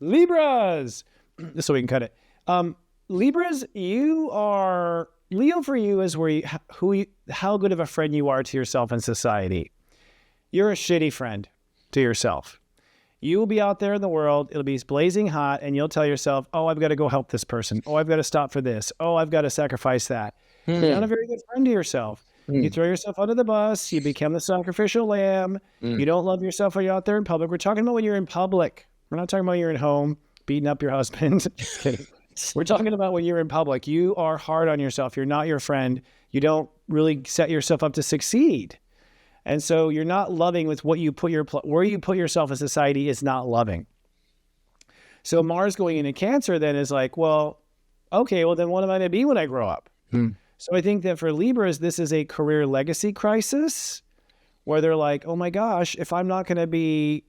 Libras. So we can cut it. Libras, Leo for you is how good of a friend you are to yourself and society. You're a shitty friend to yourself. You will be out there in the world, it'll be blazing hot, and you'll tell yourself, oh, I've got to go help this person. Oh, I've got to stop for this. Oh, I've got to sacrifice that. You're not a very good friend to yourself. You throw yourself under the bus. You become the sacrificial lamb. You don't love yourself when you're out there in public. We're talking about when you're in public. We're not talking about when you're at home, beating up your husband. Just kidding. We're talking about when you're in public. You are hard on yourself. You're not your friend. You don't really set yourself up to succeed. And so you're not loving with where you put yourself in society is not loving. So Mars going into Cancer then is like, well, okay, well then what am I going to be when I grow up? So I think that for Libras, this is a career legacy crisis where they're like, oh my gosh, if I'm not going to be,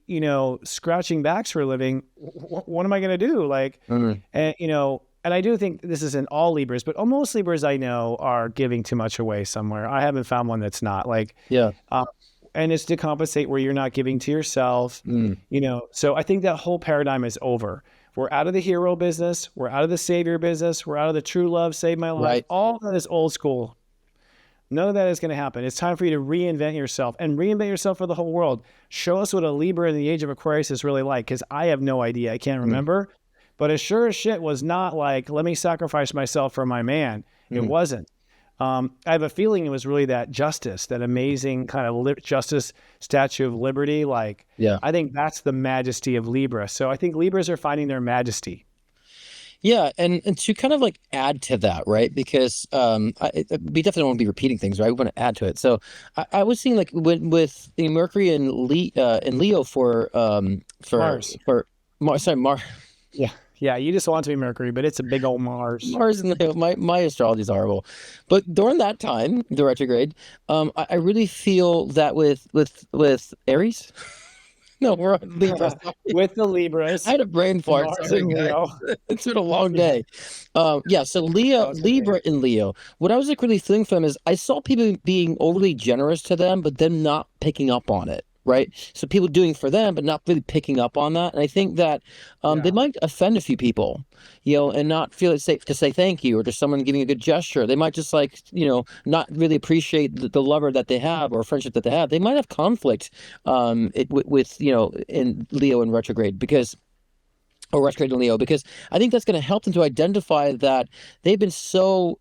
scratching backs for a living, what am I going to do? Like, and I do think this isn't all Libras, but most Libras I know are giving too much away somewhere. I haven't found one that's not and it's to compensate where you're not giving to yourself, so I think that whole paradigm is over. We're out of the hero business. We're out of the savior business. We're out of the true love, save my life. Right. All that is old school. None of that is going to happen. It's time for you to reinvent yourself and reinvent yourself for the whole world. Show us what a Libra in the age of Aquarius is really like, because I have no idea. I can't remember. But as sure as shit was not like, let me sacrifice myself for my man. It wasn't. I have a feeling it was really that justice, that amazing kind of justice, Statue of Liberty. I think that's the majesty of Libra. So I think Libras are finding their majesty. Yeah, and to kind of add to that, right? Because we definitely won't be repeating things, right? We want to add to it. So I was seeing with the Mercury and Leo for Mars. Mars. Yeah, you just want it to be Mercury, but it's a big old Mars. Mars and Leo. My astrology is horrible, but during that time, the retrograde, I really feel that with Aries. No, we're on Libra. With the Libras. I had a brain fart. It's been a long day. So Libra and Leo. What I was really feeling from them is I saw people being overly generous to them, but them not picking up on it. Right. So people doing for them, but not really picking up on that. And I think that they might offend a few people, and not feel it safe to say thank you or just someone giving a good gesture. They might just not really appreciate the lover that they have or friendship that they have. They might have conflict with in Leo and retrograde or retrograde in Leo, because I think that's going to help them to identify that they've been so,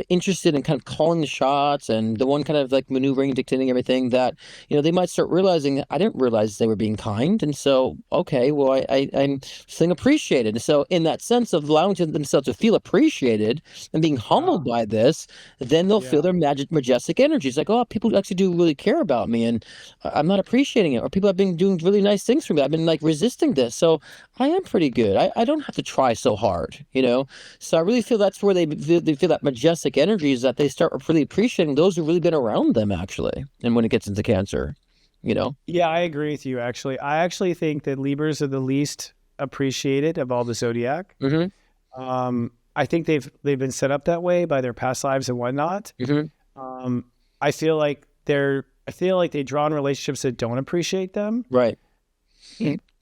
interested in kind of calling the shots and the one kind of maneuvering and dictating everything that, they might start realizing I didn't realize they were being kind. And so, okay, well, I'm feeling appreciated. And so in that sense of allowing themselves to feel appreciated and being humbled by this, then they'll feel their majestic energy. It's like, oh, people actually do really care about me and I'm not appreciating it. Or people have been doing really nice things for me. I've been resisting this. So I am pretty good. I don't have to try so hard, So I really feel that's where they feel that majestic energy, is that they start really appreciating those who've really been around them, actually. And when it gets into Cancer, Yeah, I agree with you, actually. I actually think that Libras are the least appreciated of all the zodiac. I think they've been set up that way by their past lives and whatnot. I feel like they draw in relationships that don't appreciate them. Right.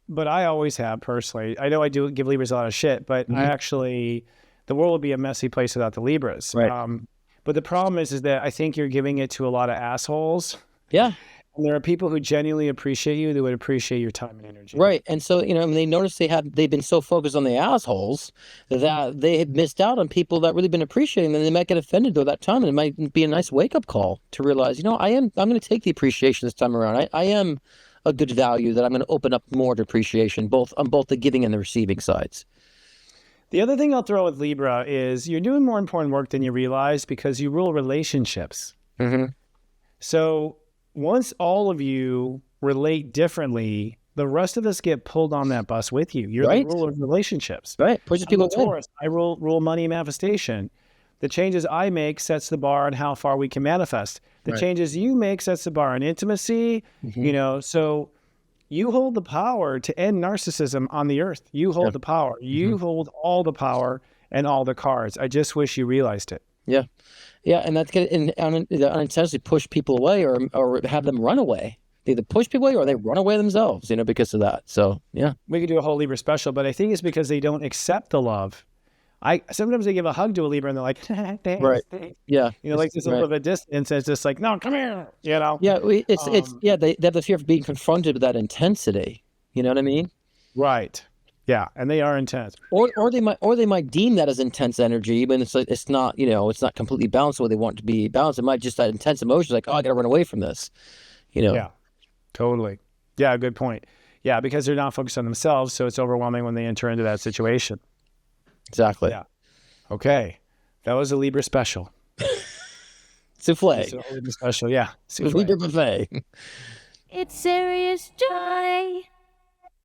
But I always have, personally. I know I do give Libras a lot of shit, but the world would be a messy place without the Libras. Right. But the problem is that I think you're giving it to a lot of assholes. Yeah. And there are people who genuinely appreciate you that would appreciate your time and energy. Right. And so, they notice they've been so focused on the assholes that they have missed out on people that really been appreciating them. They might get offended though that time, and it might be a nice wake-up call to realize, I'm going to take the appreciation this time around. I am a good value that I'm going to open up more to appreciation, on both the giving and the receiving sides. The other thing I'll throw with Libra is you're doing more important work than you realize, because you rule relationships. So once all of you relate differently, the rest of us get pulled on that bus with you. You're the ruler of relationships. Right. Pushes people Taurus. I rule money manifestation. The changes I make sets the bar on how far we can manifest. The changes you make sets the bar on intimacy, so you hold the power to end narcissism on the earth. You hold the power. You hold all the power and all the cards. I just wish you realized it. Yeah. Yeah. And that's going to unintentionally push people away or have them run away. they either push people away or they run away themselves, because of that. So yeah, we could do a whole Libra special, but I think it's because they don't accept the love. Sometimes they give a hug to a Libra and they're like, thanks, right, thanks. yeah, Like there's a little bit of distance. And it's just like, no, come here, Yeah, they have the fear of being confronted with that intensity. You know what I mean? Right. Yeah, and they are intense. Or they might deem that as intense energy, but it's not it's not completely balanced the way they want it to be balanced. It might just that intense emotion, like, oh, I got to run away from this. Yeah, totally. Yeah, good point. Yeah, because they're not focused on themselves, so it's overwhelming when they enter into that situation. Exactly. Yeah. Okay, that was a Libra special. Souffle. It's a Libra special. Yeah. Libra buffet. It's Sirius Joy.